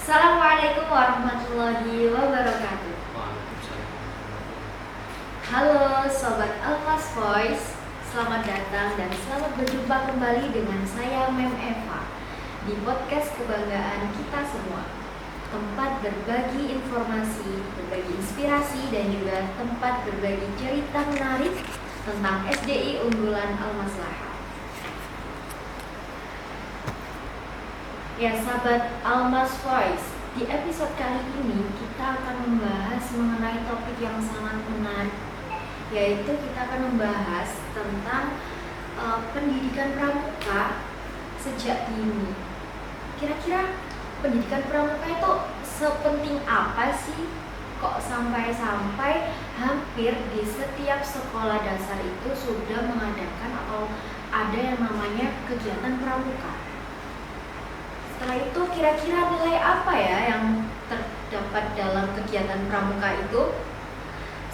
Assalamualaikum warahmatullahi wabarakatuh. Halo Sobat Almas Voice, selamat datang dan selamat berjumpa kembali dengan saya Mem Eva di podcast kebanggaan kita semua. Tempat berbagi informasi, berbagi inspirasi dan juga tempat berbagi cerita menarik tentang SDI unggulan Al-Maslahah. Ya sahabat Almas Voice, di episode kali ini kita akan membahas mengenai topik yang sangat menarik, yaitu kita akan membahas tentang pendidikan pramuka sejak dini. Kira-kira pendidikan pramuka itu sepenting apa sih? Kok sampai-sampai hampir di setiap sekolah dasar itu sudah mengadakan atau ada yang namanya kegiatan pramuka. Setelah itu kira-kira nilai apa ya yang terdapat dalam kegiatan pramuka itu?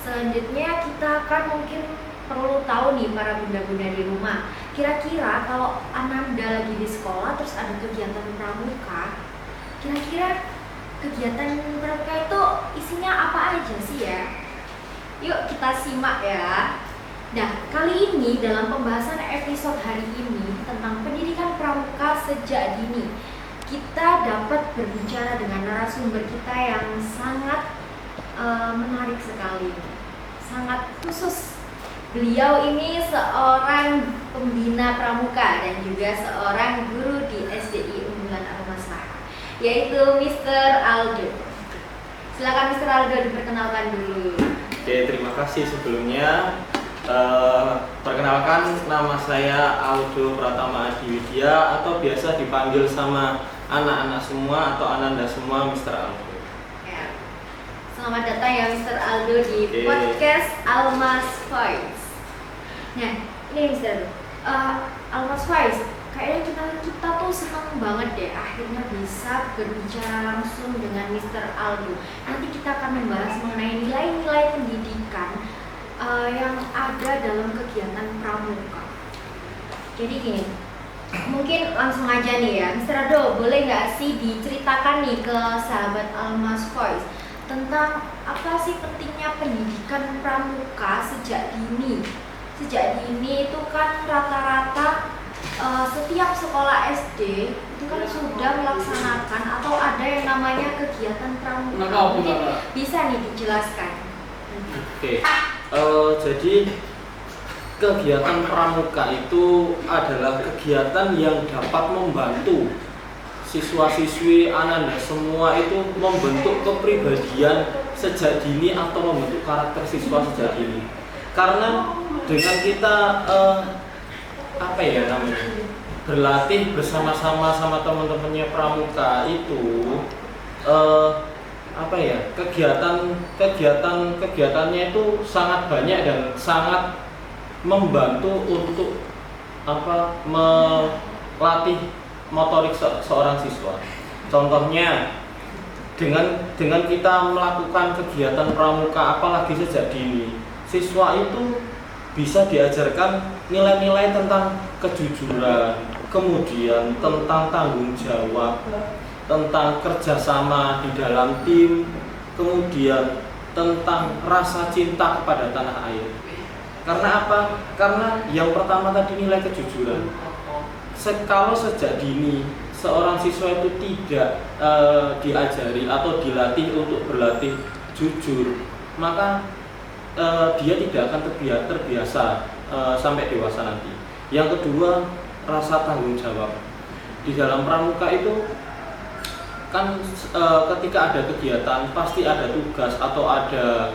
Selanjutnya kita akan mungkin perlu tahu nih para bunda-bunda di rumah. Kira-kira kalau Ananda lagi di sekolah terus ada kegiatan pramuka, kira-kira kegiatan pramuka itu isinya apa aja sih ya? Yuk kita simak ya. Nah, kali ini dalam pembahasan episode hari ini tentang pendidikan pramuka sejak dini, kita dapat berbicara dengan narasumber kita yang sangat menarik sekali, sangat khusus. Beliau ini seorang pembina pramuka dan juga seorang guru di SDI unggulan Al-Maslahah, yaitu Mr. Aldo. Silakan Mr. Aldo diperkenalkan dulu. Oke, terima kasih sebelumnya. Perkenalkan, nama saya Aldo Pratama Adiwidya atau biasa dipanggil sama anak-anak semua atau Ananda semua Mr. Aldo. Ya. Selamat datang ya Mr. Aldo di podcast Almas Voice. Nah, ini Mr. Almas Voice, kayaknya kita tuh senang banget deh akhirnya bisa berbicara langsung dengan Mr. Aldo. Nanti kita akan membahas mengenai nilai-nilai pendidikan yang ada dalam kegiatan pramuka. Jadi gini, mungkin langsung aja nih ya, Mr. Aldo, boleh nggak sih diceritakan nih ke sahabat Almas Voice tentang apa sih pentingnya pendidikan pramuka sejak dini? Sejak dini itu kan rata-rata setiap sekolah SD itu kan sudah melaksanakan atau ada yang namanya kegiatan pramuka. Mungkin bisa nih dijelaskan. Oke. Jadi kegiatan pramuka itu adalah kegiatan yang dapat membantu siswa-siswi Ananda semua itu membentuk kepribadian sejak dini atau membentuk karakter siswa sejak dini. Karena dengan kita berlatih bersama-sama sama teman-temannya pramuka itu kegiatannya itu sangat banyak dan sangat membantu untuk melatih motorik seorang siswa. Contohnya dengan kita melakukan kegiatan pramuka apalagi sejak dini, siswa itu bisa diajarkan nilai-nilai tentang kejujuran, kemudian tentang tanggung jawab, tentang kerjasama di dalam tim, kemudian tentang rasa cinta kepada tanah air. Karena apa? Karena yang pertama tadi nilai kejujuran. Kalau sejak dini seorang siswa itu tidak diajari atau dilatih untuk berlatih jujur, maka dia tidak akan terbiasa sampai dewasa nanti. Yang kedua, rasa tanggung jawab. Di dalam pramuka itu kan ketika ada kegiatan pasti ada tugas atau ada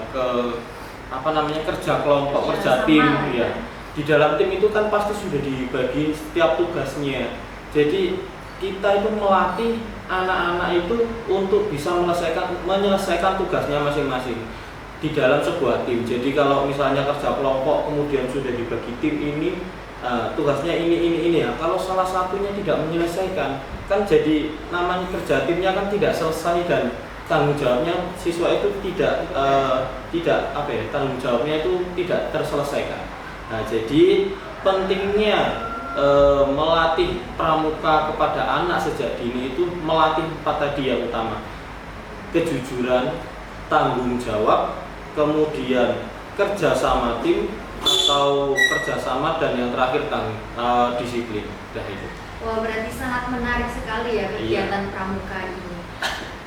kerja kelompok, kerja tim ya. Di dalam tim itu kan pasti sudah dibagi setiap tugasnya. Jadi kita itu melatih anak-anak itu untuk bisa menyelesaikan tugasnya masing-masing di dalam sebuah tim. Jadi kalau misalnya kerja kelompok kemudian sudah dibagi tim ini, tugasnya ini ya. Kalau salah satunya tidak menyelesaikan, kan jadi namanya kerja timnya kan tidak selesai dan tanggung jawabnya siswa itu tanggung jawabnya itu tidak terselesaikan. Nah, jadi pentingnya melatih pramuka kepada anak sejak dini itu melatih 4 tadi yang utama. Kejujuran, tanggung jawab, kemudian kerjasama tim atau kerjasama, dan yang terakhir disiplin. Dah itu. Wah, berarti sangat menarik sekali ya kegiatan pramuka ini.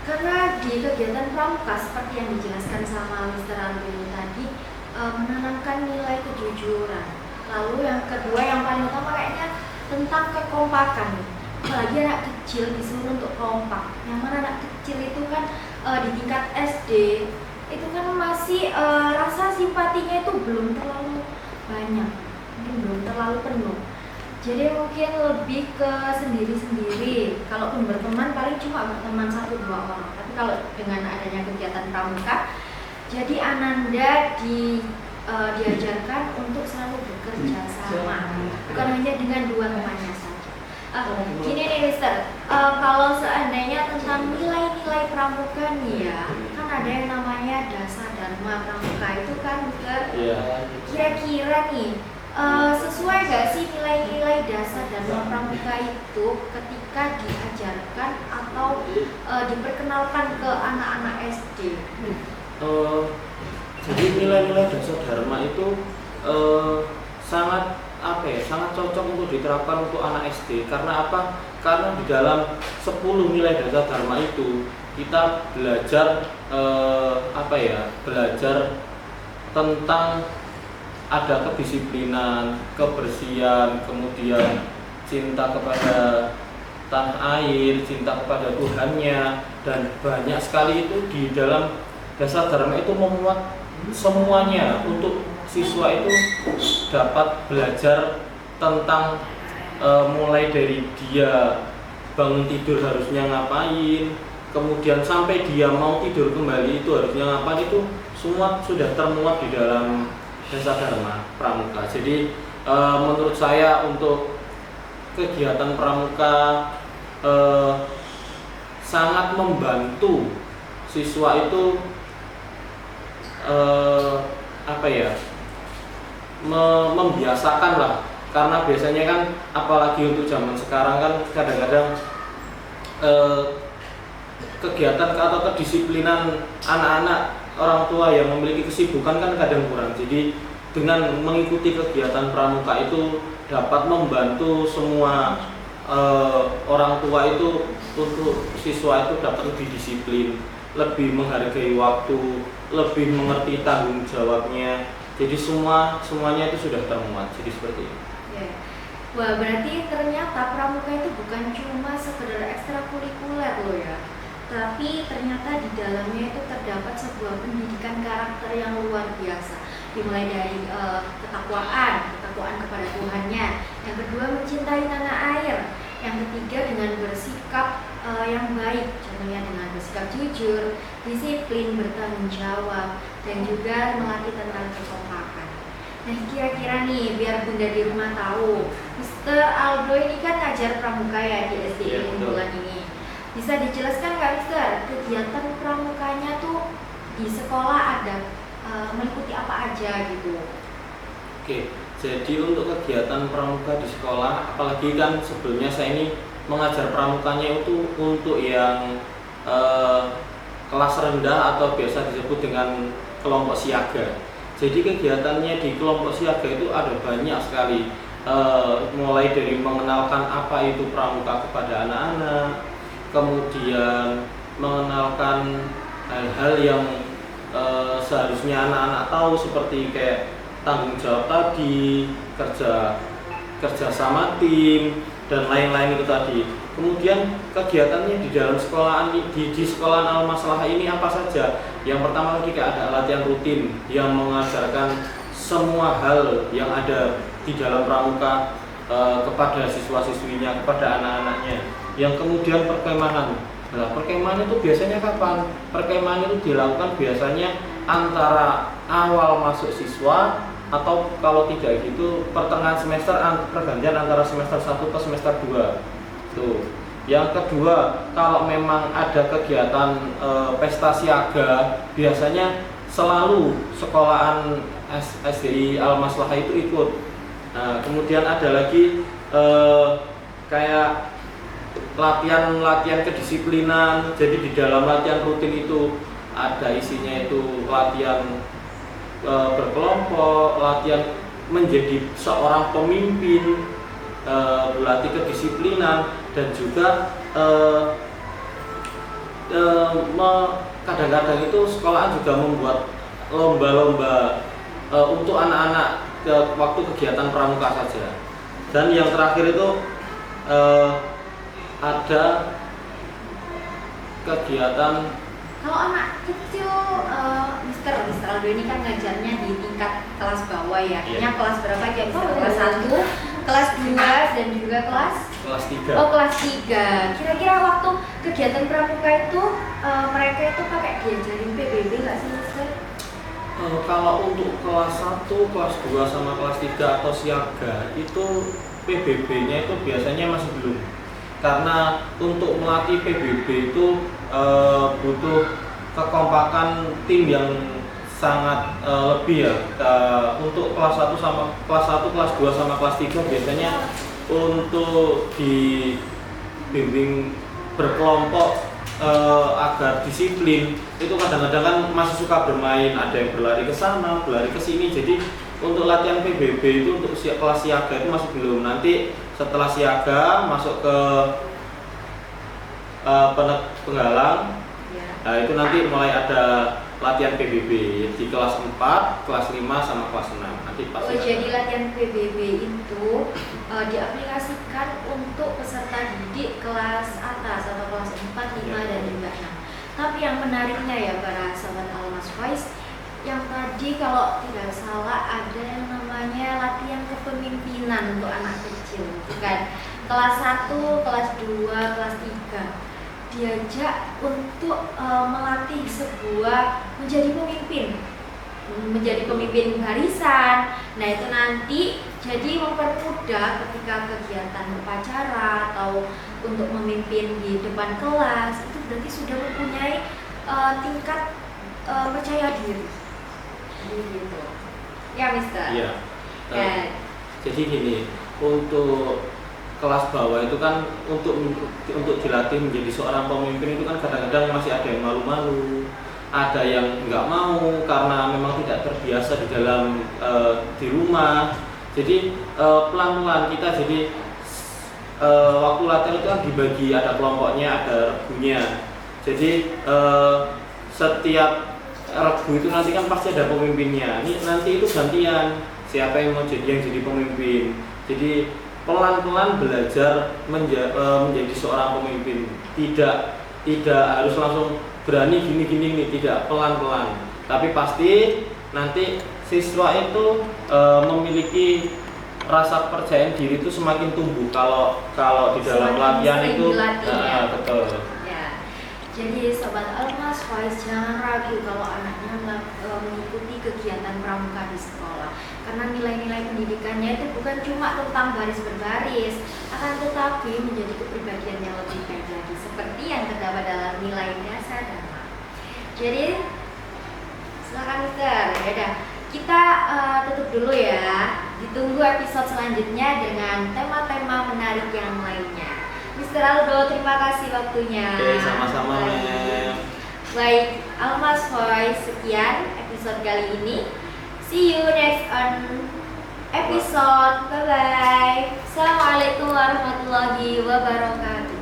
Karena di kegiatan pramuka seperti yang dijelaskan sama Mr. Alvin tadi, menanamkan nilai kejujuran. Lalu yang kedua yang paling utama kayaknya tentang kekompakan. Apalagi anak kecil disuruh untuk kompak. Yang mana anak kecil itu kan di tingkat SD itu kan masih rasa simpatinya itu belum terlalu banyak, mungkin belum terlalu penuh. Jadi mungkin lebih ke sendiri-sendiri. Kalaupun berteman paling cuma berteman 1-2 orang. Tapi kalau dengan adanya kegiatan pramuka, jadi Ananda diajarkan untuk selalu bekerja sama, bukan hanya dengan 2 temannya saja. Gini nih Mister, kalau seandainya tentang nilai-nilai pramuka nih ya, kan ada yang namanya dasar dharma pramuka itu kan Mister. Kira-kira nih sesuai gak sih nilai-nilai dasar dharma pramuka itu ketika diajarkan atau diperkenalkan ke anak-anak SD? Jadi nilai-nilai dasar dharma itu sangat sangat cocok untuk diterapkan untuk anak SD. Karena apa? Karena di dalam 10 nilai dasar dharma itu kita belajar belajar tentang ada kedisiplinan, kebersihan, kemudian cinta kepada tanah air, cinta kepada Tuhannya, dan banyak sekali itu di dalam dasar dharma itu memuat semuanya untuk siswa itu dapat belajar tentang mulai dari dia bangun tidur harusnya ngapain, kemudian sampai dia mau tidur kembali itu harusnya ngapain, itu semua sudah termuat di dalam dasar dharma pramuka. Jadi menurut saya untuk kegiatan pramuka sangat membantu siswa itu membiasakan lah, karena biasanya kan apalagi untuk zaman sekarang kan kadang-kadang kegiatan atau kedisiplinan anak-anak orang tua yang memiliki kesibukan kan kadang kurang. Jadi dengan mengikuti kegiatan pramuka itu dapat membantu semua orang tua itu untuk siswa itu dapat lebih disiplin, lebih menghargai waktu, lebih mengerti tanggung jawabnya. Jadi semuanya itu sudah termuat. Jadi seperti itu. Wah, berarti ternyata pramuka itu bukan cuma sekedar ekstrakurikuler loh ya. Tapi ternyata di dalamnya itu terdapat sebuah pendidikan karakter yang luar biasa. Dimulai dari ketakwaan kepada Tuhannya. Yang kedua mencintai tanah air. Yang ketiga dengan bersikap yang baik, contohnya dengan bersikap jujur, disiplin, bertanggung jawab, dan juga melatih tentang kekompakan. Nah, kira-kira nih biar Bunda di rumah tahu, Mr. Aldo ini kan ngajar pramuka ya di SD bulan ini. Bisa dijelaskan nggak Mister, kegiatan pramukanya tuh di sekolah ada meliputi apa aja gitu? Oke, jadi untuk kegiatan pramuka di sekolah, apalagi kan sebelumnya saya ini mengajar pramukanya itu untuk yang kelas rendah atau biasa disebut dengan kelompok siaga. Jadi kegiatannya di kelompok siaga itu ada banyak sekali, mulai dari mengenalkan apa itu pramuka kepada anak-anak, kemudian mengenalkan hal-hal yang seharusnya anak-anak tahu seperti kayak tanggung jawab tadi, kerja sama tim, dan lain-lain itu tadi. Kemudian kegiatannya di dalam sekolahan di sekolahan Al-Maslahah ini apa saja? Yang pertama tadi kayak ada latihan rutin yang mengajarkan semua hal yang ada di dalam pramuka kepada siswa-siswinya, kepada anak-anaknya. Yang kemudian perkemahan. Nah, perkemahan itu biasanya kapan? Perkemahan itu dilakukan biasanya antara awal masuk siswa atau kalau tidak gitu pertengahan semester, pergantian antara semester 1 ke semester 2. Tuh. Yang kedua, kalau memang ada kegiatan pesta siaga, biasanya selalu sekolahan SDI Al-Maslahah itu ikut. Nah, kemudian ada lagi kayak latihan kedisiplinan. Jadi di dalam latihan rutin itu ada isinya itu latihan berkelompok, latihan menjadi seorang pemimpin, berlatih kedisiplinan, dan juga kadang-kadang itu sekolahan juga membuat lomba-lomba untuk anak-anak waktu kegiatan pramuka saja. Dan yang terakhir itu ada kegiatan. Kalau anak kecil, Mister Aldo ini kan ngajarnya di tingkat kelas bawah ya. Iya. Kelas berapa aja? Kelas 1, kelas 2, dan juga kelas 3. Oh, kelas 3. Kira-kira waktu kegiatan pramuka itu mereka itu pakai diajarin PBB nggak sih, Mister? Kalau untuk kelas 1, kelas 2 sama kelas 3 atau siaga itu PBB-nya itu biasanya masih belum. Karena untuk melatih PBB itu butuh kekompakan tim yang sangat lebih ya. Untuk kelas 1, kelas 2 sama kelas 3 biasanya untuk dibimbing berkelompok agar disiplin itu kadang-kadang kan masih suka bermain, ada yang berlari ke sana, berlari ke sini. Jadi untuk latihan PBB itu untuk kelas siaga itu masih belum. Nanti setelah siaga masuk ke penggalang, nah itu nanti mulai ada latihan PBB di kelas 4, kelas 5 sama kelas 6. Nanti pasti. Jadi latihan PBB itu diaplikasikan untuk peserta didik kelas atas atau kelas 4, 5, dan juga 6. Tapi yang menariknya ya para sahabat Almas Voice, yang tadi kalau tidak salah ada yang namanya latihan kepemimpinan untuk anak kecil, bukan? Kelas 1, kelas 2, kelas 3 diajak untuk melatih sebuah menjadi pemimpin barisan. Nah itu nanti jadi mempermudah ketika kegiatan upacara atau untuk memimpin di depan kelas, itu berarti sudah mempunyai tingkat percaya diri. Gitu. Ya, Mister. Iya. Jadi gini, untuk kelas bawah itu kan untuk dilatih menjadi seorang pemimpin itu kan kadang-kadang masih ada yang malu-malu, ada yang nggak mau karena memang tidak terbiasa di dalam di rumah. Jadi pelan-pelan kita waktu latihan itu kan dibagi, ada kelompoknya, ada regunya. Jadi setiap regu itu nanti kan pasti ada pemimpinnya. Nanti itu gantian siapa yang mau yang jadi pemimpin. Jadi pelan-pelan belajar menjadi seorang pemimpin. Tidak harus langsung berani gini, tidak, pelan-pelan. Tapi pasti nanti siswa itu memiliki rasa percaya diri itu semakin tumbuh kalau di dalam latihan itu betul. Ya. Jadi sobat Almas Voice, jangan ragu kalau anaknya mengikuti kegiatan pramuka di sekolah. Karena nilai-nilai pendidikannya itu bukan cuma tentang baris berbaris, akan tetapi menjadi kepribadian yang lebih baik lagi, seperti yang terdapat dalam nilai dasar dharma. Jadi silakan Mister, yaudah kita tutup dulu ya. Ditunggu episode selanjutnya dengan tema-tema menarik yang lainnya. Mister Aldo, terima kasih waktunya. Oke, sama-sama, Mem. Baik, Almas Voice, sekian episode kali ini. See you next on episode. Bye bye. Assalamualaikum warahmatullahi wabarakatuh.